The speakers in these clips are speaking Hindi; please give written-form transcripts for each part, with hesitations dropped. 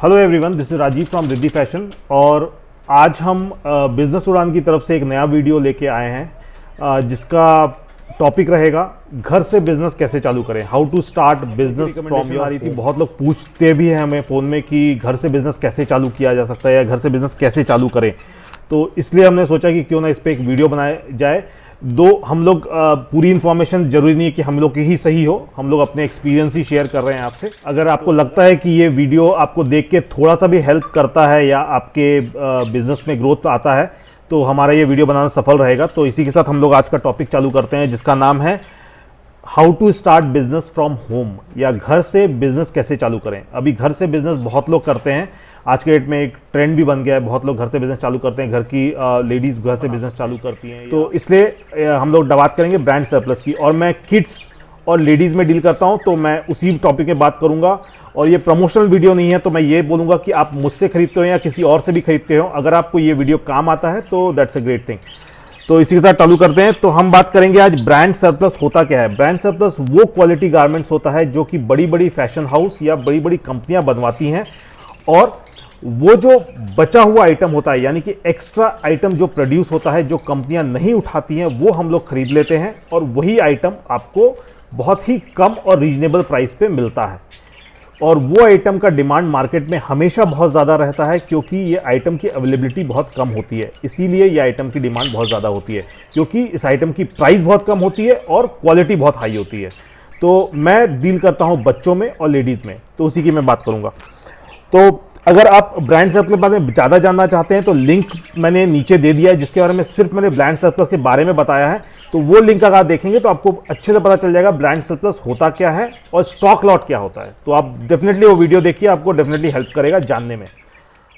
Hello everyone, this is Rajiv from Riddhi fashion और आज हम बिजनेस उड़ान की तरफ से एक नया वीडियो लेके आए हैं जिसका टॉपिक रहेगा घर से बिजनेस कैसे चालू करें, how to start business from your. आ रही थी, बहुत लोग पूछते भी हैं हमें फ़ोन में कि घर से बिजनेस कैसे चालू किया जा सकता है या घर से बिजनेस कैसे चालू करें। तो इसलिए हमने सोचा कि क्यों ना इस पर एक वीडियो बनाया जाए। दो हम लोग पूरी इन्फॉर्मेशन जरूरी नहीं है कि हम लोग की ही सही हो, हम लोग अपने एक्सपीरियंस ही शेयर कर रहे हैं आपसे। अगर आपको लगता है कि ये वीडियो आपको देख के थोड़ा सा भी हेल्प करता है या आपके बिजनेस में ग्रोथ आता है तो हमारा ये वीडियो बनाना सफल रहेगा। तो इसी के साथ हम लोग आज का टॉपिक चालू करते हैं जिसका नाम है how to start business from home, या घर से बिजनेस कैसे चालू करें। अभी घर से बिजनेस बहुत लोग करते हैं, आज के डेट में एक ट्रेंड भी बन गया है, बहुत लोग घर से बिजनेस चालू करते हैं, घर की लेडीज घर से बिजनेस चालू करती हैं। तो इसलिए हम लोग बात करेंगे ब्रांड सरप्लस की, और मैं किड्स और लेडीज में डील करता हूं तो मैं उसी टॉपिक में बात करूंगा। और ये प्रमोशनल वीडियो नहीं है, तो मैं ये बोलूंगा कि आप मुझसे खरीदते हो या किसी और से भी खरीदते हो, अगर आपको ये वीडियो काम आता है तो दैट्स अ ग्रेट थिंग। तो इसी के साथ चालू करते हैं। तो हम बात करेंगे आज ब्रांड सरप्लस होता क्या है। ब्रांड सरप्लस वो क्वालिटी गारमेंट्स होता है जो कि बड़ी बड़ी फैशन हाउस या बड़ी बड़ी कंपनियां बनवाती हैं, और वो जो बचा हुआ आइटम होता है यानी कि एक्स्ट्रा आइटम जो प्रोड्यूस होता है, जो कंपनियां नहीं उठाती हैं, वो हम लोग खरीद लेते हैं और वही आइटम आपको बहुत ही कम और रीजनेबल प्राइस पे मिलता है। और वो आइटम का डिमांड मार्केट में हमेशा बहुत ज़्यादा रहता है क्योंकि ये आइटम की अवेलेबिलिटी बहुत कम होती है, इसीलिए ये आइटम की डिमांड बहुत ज़्यादा होती है क्योंकि इस आइटम की प्राइस बहुत कम होती है और क्वालिटी बहुत हाई होती है। तो मैं डील करता हूँ बच्चों में और लेडीज़ में, तो उसी की मैं बात करूँगा। तो अगर आप ब्रांड सरप्लस के बारे में ज़्यादा जानना चाहते हैं तो लिंक मैंने नीचे दे दिया है जिसके बारे में सिर्फ मैंने ब्रांड सरप्लस के बारे में बताया है। तो वो लिंक अगर आप देखेंगे तो आपको अच्छे से पता चल जाएगा ब्रांड सरप्लस होता क्या है और स्टॉक लॉट क्या होता है। तो आप डेफिनेटली वो वीडियो देखिए, आपको डेफिनेटली हेल्प करेगा जानने में।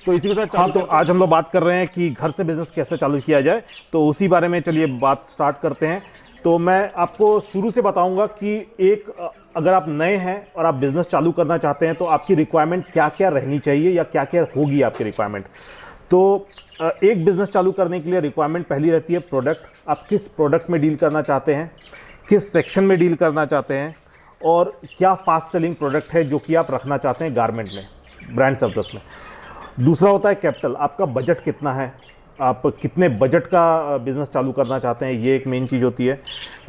तो इसी के साथ तो आज हम लोग बात कर रहे हैं कि घर से बिजनेस कैसे चालू किया जाए, तो उसी बारे में चलिए बात स्टार्ट करते हैं। तो मैं आपको शुरू से बताऊंगा कि अगर आप नए हैं और आप बिजनेस चालू करना चाहते हैं तो आपकी रिक्वायरमेंट क्या क्या रहनी चाहिए या क्या क्या होगी आपकी रिक्वायरमेंट। तो एक बिजनेस चालू करने के लिए रिक्वायरमेंट पहली रहती है प्रोडक्ट। आप किस प्रोडक्ट में डील करना चाहते हैं, किस सेक्शन में डील करना चाहते हैं, और क्या फास्ट सेलिंग प्रोडक्ट है जो कि आप रखना चाहते हैं गारमेंट में, ब्रांड सरप्लस में। दूसरा होता है कैपिटल, आपका बजट कितना है, आप कितने बजट का बिजनेस चालू करना चाहते हैं, ये एक मेन चीज़ होती है।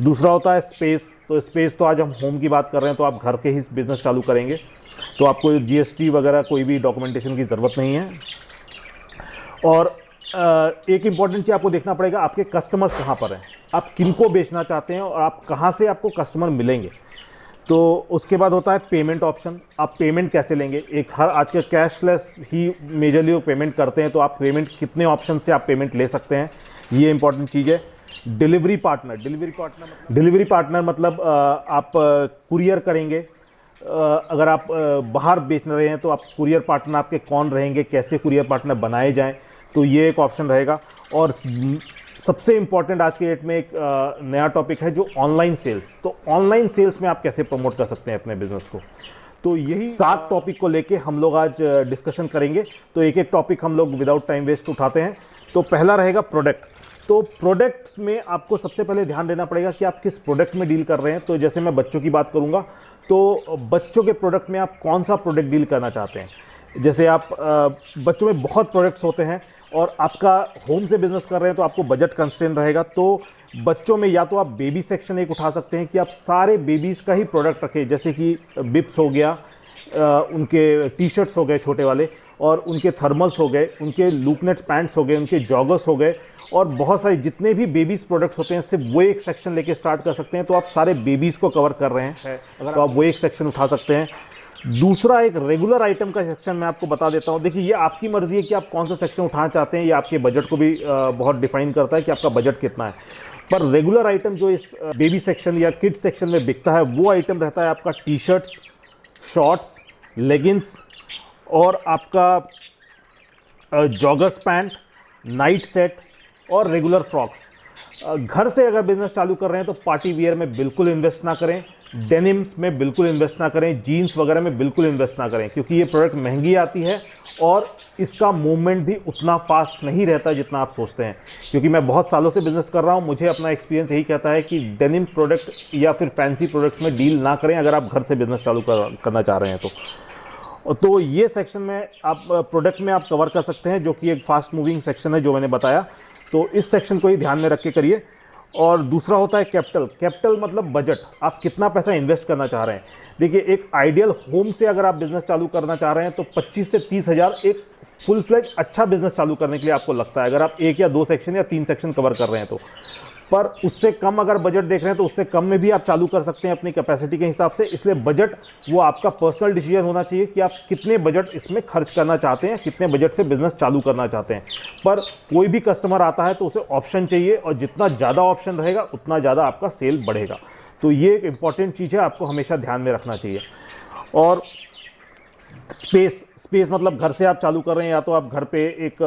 दूसरा होता है स्पेस। तो स्पेस तो आज हम होम की बात कर रहे हैं, तो आप घर के ही बिजनेस चालू करेंगे तो आपको जीएसटी वगैरह कोई भी डॉक्यूमेंटेशन की ज़रूरत नहीं है। और एक इम्पॉर्टेंट चीज़ आपको देखना पड़ेगा, आपके कस्टमर्स कहाँ पर हैं, आप किनको बेचना चाहते हैं और आप कहाँ से आपको कस्टमर मिलेंगे। तो उसके बाद होता है पेमेंट ऑप्शन, आप पेमेंट कैसे लेंगे। एक हर आज के कैशलेस ही मेजरली पेमेंट करते हैं, तो आप पेमेंट कितने ऑप्शन से आप पेमेंट ले सकते हैं, ये इंपॉर्टेंट चीज़ है। डिलीवरी पार्टनर मतलब आप कुरियर करेंगे। अगर आप बाहर बेच रहे हैं तो आप कुरियर पार्टनर आपके कौन रहेंगे, कैसे कुरियर पार्टनर बनाए जाएं, तो ये एक ऑप्शन रहेगा। और सबसे इंपॉर्टेंट आज के डेट में एक नया टॉपिक है जो ऑनलाइन सेल्स। तो ऑनलाइन सेल्स में आप कैसे प्रमोट कर सकते हैं अपने बिजनेस को। तो यही 7 टॉपिक को लेके हम लोग आज डिस्कशन करेंगे। तो एक एक टॉपिक हम लोग विदाउट टाइम वेस्ट उठाते हैं। तो पहला रहेगा प्रोडक्ट। तो प्रोडक्ट में आपको सबसे पहले ध्यान देना पड़ेगा कि आप किस प्रोडक्ट में डील कर रहे हैं। तो जैसे मैं बच्चों की बात करूंगा तो बच्चों के प्रोडक्ट में आप कौन सा प्रोडक्ट डील करना चाहते हैं। जैसे आप बच्चों में बहुत प्रोडक्ट्स होते हैं और आपका होम से बिजनेस कर रहे हैं तो आपको बजट कंस्ट्रेंट रहेगा। तो बच्चों में या तो आप बेबी सेक्शन एक उठा सकते हैं कि आप सारे बेबीज़ का ही प्रोडक्ट रखें, जैसे कि बिप्स हो गया, उनके टी शर्ट्स हो गए छोटे वाले, और उनके थर्मल्स हो गए, उनके लूपनेट पैंट्स हो गए, उनके जॉगर्स हो गए, और बहुत सारे जितने भी बेबीज़ प्रोडक्ट्स होते हैं सिर्फ वो एक सेक्शन लेके स्टार्ट कर सकते हैं। तो आप सारे बेबीज़ को कवर कर रहे हैं तो आप वो एक सेक्शन उठा सकते हैं। दूसरा एक रेगुलर आइटम का सेक्शन मैं आपको बता देता हूं। देखिए ये आपकी मर्जी है कि आप कौन सा सेक्शन उठाना चाहते हैं, ये आपके बजट को भी बहुत डिफाइन करता है कि आपका बजट कितना है। पर रेगुलर आइटम जो इस बेबी सेक्शन या किड्स सेक्शन में बिकता है वो आइटम रहता है आपका टी शर्ट्स, शॉर्ट्स, लेगिंग्स, और आपका जॉगर्स पैंट, नाइट सेट और रेगुलर फ्रॉक्स। घर से अगर बिजनेस चालू कर रहे हैं तो पार्टी वियर में बिल्कुल इन्वेस्ट ना करें, डेनिम्स में बिल्कुल इन्वेस्ट ना करें, जीन्स वगैरह में बिल्कुल इन्वेस्ट ना करें, क्योंकि ये प्रोडक्ट महंगी आती है और इसका मूवमेंट भी उतना फास्ट नहीं रहता जितना आप सोचते हैं। क्योंकि मैं बहुत सालों से बिजनेस कर रहा हूँ, मुझे अपना एक्सपीरियंस यही कहता है कि डेनिम प्रोडक्ट या फिर फैंसी प्रोडक्ट्स में डील ना करें अगर आप घर से बिजनेस चालू करना चाह रहे हैं तो। और तो ये सेक्शन में आप प्रोडक्ट में आप कवर कर सकते हैं, जो कि एक फास्ट मूविंग सेक्शन है जो मैंने बताया। तो इस सेक्शन को ही ध्यान में रख के करिए। और दूसरा होता है कैपिटल। कैपिटल मतलब बजट, आप कितना पैसा इन्वेस्ट करना चाह रहे हैं। देखिए, एक आइडियल होम से अगर आप बिजनेस चालू करना चाह रहे हैं तो 25 से 30 हज़ार एक फुल फ्लेज अच्छा बिजनेस चालू करने के लिए आपको लगता है, अगर आप एक या दो सेक्शन या तीन सेक्शन कवर कर रहे हैं तो। पर उससे कम अगर बजट देख रहे हैं तो उससे कम में भी आप चालू कर सकते हैं अपनी कैपेसिटी के हिसाब से। इसलिए बजट वो आपका पर्सनल डिसीजन होना चाहिए कि आप कितने बजट इसमें खर्च करना चाहते हैं, कितने बजट से बिजनेस चालू करना चाहते हैं। पर कोई भी कस्टमर आता है तो उसे ऑप्शन चाहिए, और जितना ज़्यादा ऑप्शन रहेगा उतना ज़्यादा आपका सेल बढ़ेगा। तो ये एक इंपॉर्टेंट चीज़ है, आपको हमेशा ध्यान में रखना चाहिए। और स्पेस मतलब घर से आप चालू कर रहे हैं, या तो आप घर पे एक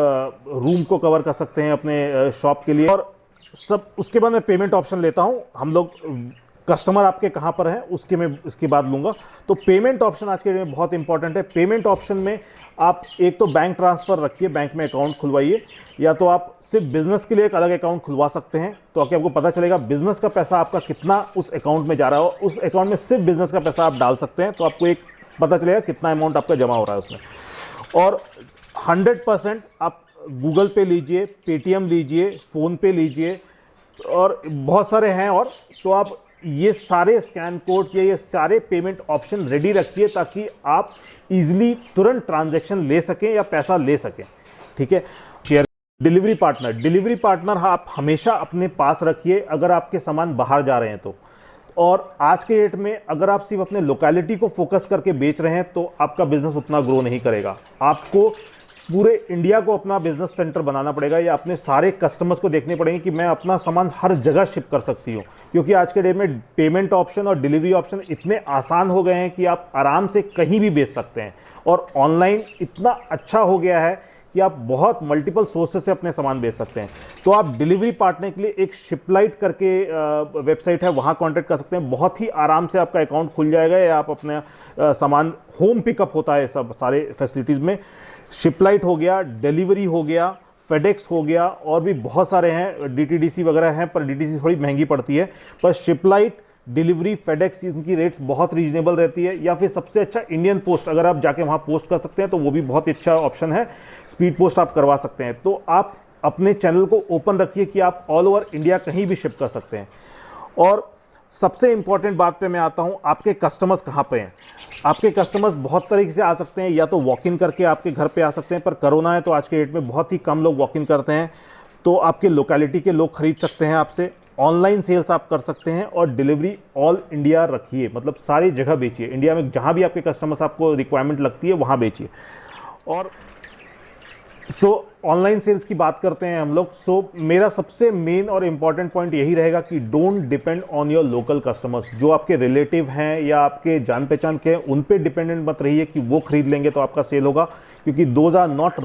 रूम को कवर कर सकते हैं अपने शॉप के लिए। और सब उसके बाद मैं पेमेंट ऑप्शन लेता हूं। हम लोग कस्टमर आपके कहां पर है उसके बाद लूंगा। तो पेमेंट ऑप्शन आज के डेट में बहुत इंपॉर्टेंट है। पेमेंट ऑप्शन में आप एक तो बैंक ट्रांसफर रखिए, बैंक में अकाउंट खुलवाइए, या तो आप सिर्फ बिजनेस के लिए एक अलग अकाउंट खुलवा सकते हैं। तो आपको पता चलेगा बिजनेस का पैसा आपका कितना उस अकाउंट में जा रहा हो। उस अकाउंट में सिर्फ बिजनेस का पैसा आप डाल सकते हैं, तो आपको एक पता चलेगा कितना अमाउंट आपका जमा हो रहा है उसमें। और 100% आप गूगल पे लीजिए, पेटीएम लीजिए, फ़ोन पे लीजिए, और बहुत सारे हैं। और तो आप ये सारे स्कैन कोड या ये सारे पेमेंट ऑप्शन रेडी रखिए, ताकि आप इजीली तुरंत ट्रांजैक्शन ले सकें या पैसा ले सकें। ठीक है। डिलीवरी पार्टनर आप हमेशा अपने पास रखिए अगर आपके सामान बाहर जा रहे हैं तो। और आज के डेट में अगर आप सिर्फ अपने लोकेलिटी को फोकस करके बेच रहे हैं तो आपका बिजनेस उतना ग्रो नहीं करेगा। आपको पूरे इंडिया को अपना बिजनेस सेंटर बनाना पड़ेगा, या अपने सारे कस्टमर्स को देखने पड़ेंगे कि मैं अपना सामान हर जगह शिप कर सकती हूँ। क्योंकि आज के डेट में पेमेंट ऑप्शन और डिलीवरी ऑप्शन इतने आसान हो गए हैं कि आप आराम से कहीं भी बेच सकते हैं। और ऑनलाइन इतना अच्छा हो गया है कि आप बहुत मल्टीपल सोर्सेस से अपने सामान बेच सकते हैं। तो आप डिलीवरी पार्टनर के लिए एक शिपलाइट करके वेबसाइट है, वहाँ कांटेक्ट कर सकते हैं। बहुत ही आराम से आपका अकाउंट खुल जाएगा, या आप अपने सामान होम पिकअप होता है सब सारे फैसिलिटीज़ में। शिपलाइट हो गया, डिलीवरी हो गया, फेडेक्स हो गया, और भी बहुत सारे हैं, डीटीडीसी वगैरह हैं, पर डीटीडीसी थोड़ी महंगी पड़ती है। पर शिपलाइट, डिलीवरी, फेडेक्स, इनकी रेट्स बहुत रीजनेबल रहती है। या फिर सबसे अच्छा इंडियन पोस्ट, अगर आप जाके वहाँ पोस्ट कर सकते हैं तो वो भी बहुत अच्छा ऑप्शन है। स्पीड पोस्ट आप करवा सकते हैं। तो आप अपने चैनल को ओपन रखिए कि आप ऑल ओवर इंडिया कहीं भी शिप कर सकते हैं। और सबसे इंपॉर्टेंट बात पे मैं आता हूं, आपके कस्टमर्स कहां पे हैं। आपके कस्टमर्स बहुत तरीके से आ सकते हैं, या तो वॉक इन करके आपके घर पे आ सकते हैं, पर कोरोना है तो आज के डेट में बहुत ही कम लोग वॉक इन करते हैं। तो आपके लोकेलिटी के लोग खरीद सकते हैं आपसे। ऑनलाइन सेल्स आप कर सकते हैं, और डिलीवरी ऑल इंडिया रखिए, मतलब सारी जगह बेचिए। इंडिया में जहां भी आपके कस्टमर्स आपको रिक्वायरमेंट लगती है वहां बेचिए। और ऑनलाइन सेल्स की बात करते हैं हम लोग। मेरा सबसे मेन और इंपॉर्टेंट पॉइंट यही रहेगा कि don't depend on your local customers. जो आपके रिलेटिव हैं या आपके जान पहचान के हैं, उन पे डिपेंडेंट मत रहिए कि वो खरीद लेंगे तो आपका सेल होगा, क्योंकि those are not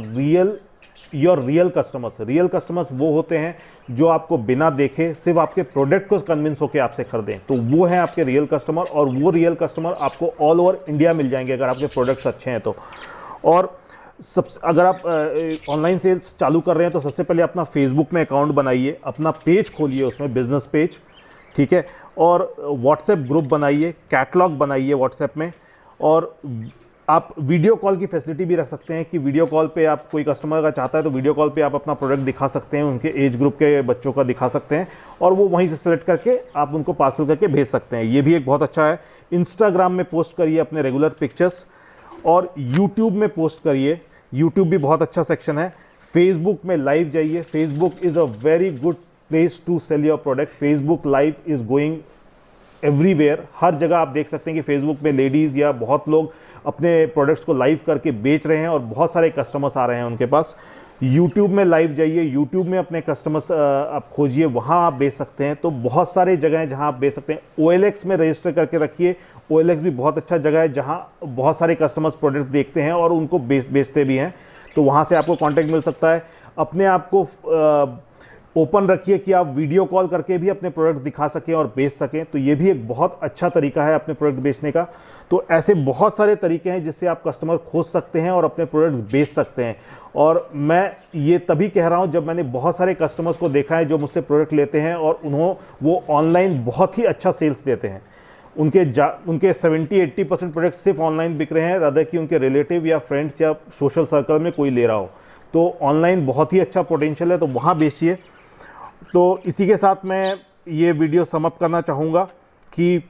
your real customers. Real customers वो होते हैं जो आपको बिना देखे सिर्फ आपके प्रोडक्ट को कन्विंस होकर आपसे खरीदें, तो वो हैं आपके रियल कस्टमर। और वो रियल कस्टमर आपको ऑल ओवर इंडिया मिल जाएंगे अगर आपके प्रोडक्ट्स अच्छे हैं तो। और अगर आप ऑनलाइन सेल्स चालू कर रहे हैं तो सबसे पहले अपना फेसबुक में अकाउंट बनाइए, अपना पेज खोलिए, उसमें बिजनेस पेज, ठीक है। और व्हाट्सएप ग्रुप बनाइए, कैटलॉग बनाइए व्हाट्सएप में। और आप वीडियो कॉल की फैसिलिटी भी रख सकते हैं कि वीडियो कॉल पे आप, कोई कस्टमर अगर चाहता है तो वीडियो कॉल पे आप अपना प्रोडक्ट दिखा सकते हैं, उनके एज ग्रुप के बच्चों का दिखा सकते हैं, और वो वहीं से सेलेक्ट करके आप उनको पार्सल करके भेज सकते हैं। ये भी एक बहुत अच्छा है। इंस्टाग्राम में पोस्ट करिए अपने रेगुलर पिक्चर्स, और यूट्यूब में पोस्ट करिए। यूट्यूब भी बहुत अच्छा सेक्शन है। फेसबुक में लाइव जाइए। Facebook is a very good place to sell your product. Facebook live is going everywhere. हर जगह आप देख सकते हैं कि फेसबुक में लेडीज़ या बहुत लोग अपने प्रोडक्ट्स को लाइव करके बेच रहे हैं, और बहुत सारे कस्टमर्स आ रहे हैं उनके पास। यूट्यूब में लाइव जाइए, यूट्यूब में अपने कस्टमर्स आप खोजिए, वहाँ आप बेच सकते हैं। तो बहुत सारे जगह हैं जहाँ आप बेच सकते हैं। OLX में रजिस्टर करके रखिए। OLX भी बहुत अच्छा जगह है जहाँ बहुत सारे कस्टमर्स प्रोडक्ट्स देखते हैं और उनको बेचते भी हैं, तो वहाँ से आपको कॉन्टैक्ट मिल सकता है। अपने आप को ओपन रखिए कि आप वीडियो कॉल करके भी अपने प्रोडक्ट दिखा सकें और बेच सकें, तो ये भी एक बहुत अच्छा तरीका है अपने प्रोडक्ट बेचने का। तो ऐसे बहुत सारे तरीके हैं जिससे आप कस्टमर खोज सकते हैं और अपने प्रोडक्ट बेच सकते हैं। और मैं ये तभी कह रहा हूं जब मैंने बहुत सारे कस्टमर्स को देखा है जो मुझसे प्रोडक्ट लेते हैं और वो ऑनलाइन बहुत ही अच्छा सेल्स देते हैं। उनके 70-80% प्रोडक्ट सिर्फ ऑनलाइन बिक रहे हैं, रदर कि उनके रिलेटिव या फ्रेंड्स या सोशल सर्कल में कोई ले रहा हो। तो ऑनलाइन बहुत ही अच्छा पोटेंशियल है, तो वहाँ बेचिए। तो इसी के साथ मैं ये वीडियो समअप करना चाहूँगा कि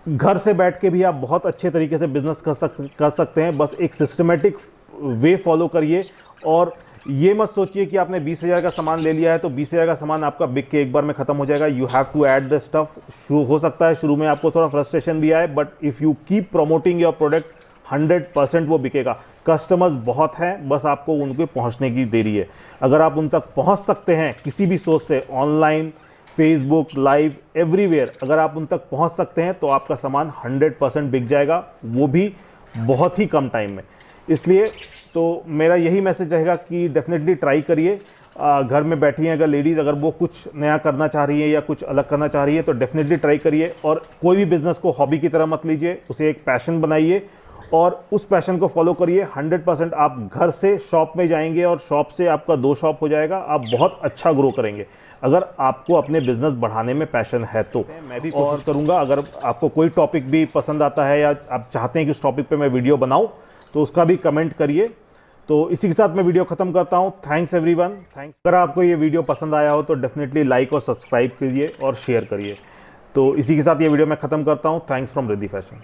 घर से बैठ के भी आप बहुत अच्छे तरीके से बिजनेस कर सकते हैं। बस एक सिस्टमेटिक वे फॉलो करिए और ये मत सोचिए कि आपने 20,000 का सामान ले लिया है तो 20,000 का सामान आपका बिक के एक बार में खत्म हो जाएगा। You have to add the stuff. हो सकता है शुरू में आपको थोड़ा फ्रस्ट्रेशन भी आए, but if you keep promoting your product 100% वो बिकेगा। कस्टमर्स बहुत हैं, बस आपको उनके पहुंचने की देरी है। अगर आप उन तक पहुंच सकते हैं किसी भी सोर्स से, ऑनलाइन, फेसबुक लाइव, एवरीवेयर, अगर आप उन तक पहुंच सकते हैं तो आपका सामान 100% बिक जाएगा, वो भी बहुत ही कम टाइम में। इसलिए तो मेरा यही मैसेज रहेगा कि डेफिनेटली ट्राई करिए। घर में बैठी हैं अगर लेडीज़, अगर वो कुछ नया करना चाह रही है या कुछ अलग करना चाह रही है तो डेफिनेटली ट्राई करिए। और कोई भी बिजनेस को हॉबी की तरह मत लीजिए, उसे एक पैशन बनाइए और उस पैशन को फॉलो करिए। 100% आप घर से शॉप में जाएंगे और शॉप से आपका 2 शॉप हो जाएगा। आप बहुत अच्छा ग्रो करेंगे अगर आपको अपने बिजनेस बढ़ाने में पैशन है तो। मैं भी कोशिश करूंगा, अगर आपको कोई टॉपिक भी पसंद आता है या आप चाहते हैं कि उस टॉपिक पे मैं वीडियो बनाऊं तो उसका भी कमेंट करिए। तो इसी के साथ मैं वीडियो खत्म करता हूं। Thanks everyone. थैंक्स। अगर आपको ये वीडियो पसंद आया हो तो डेफिनेटली लाइक और सब्सक्राइब कीजिए और शेयर करिए। तो इसी के साथ ये वीडियो मैं खत्म करता हूं। Thanks from Riddhi fashion.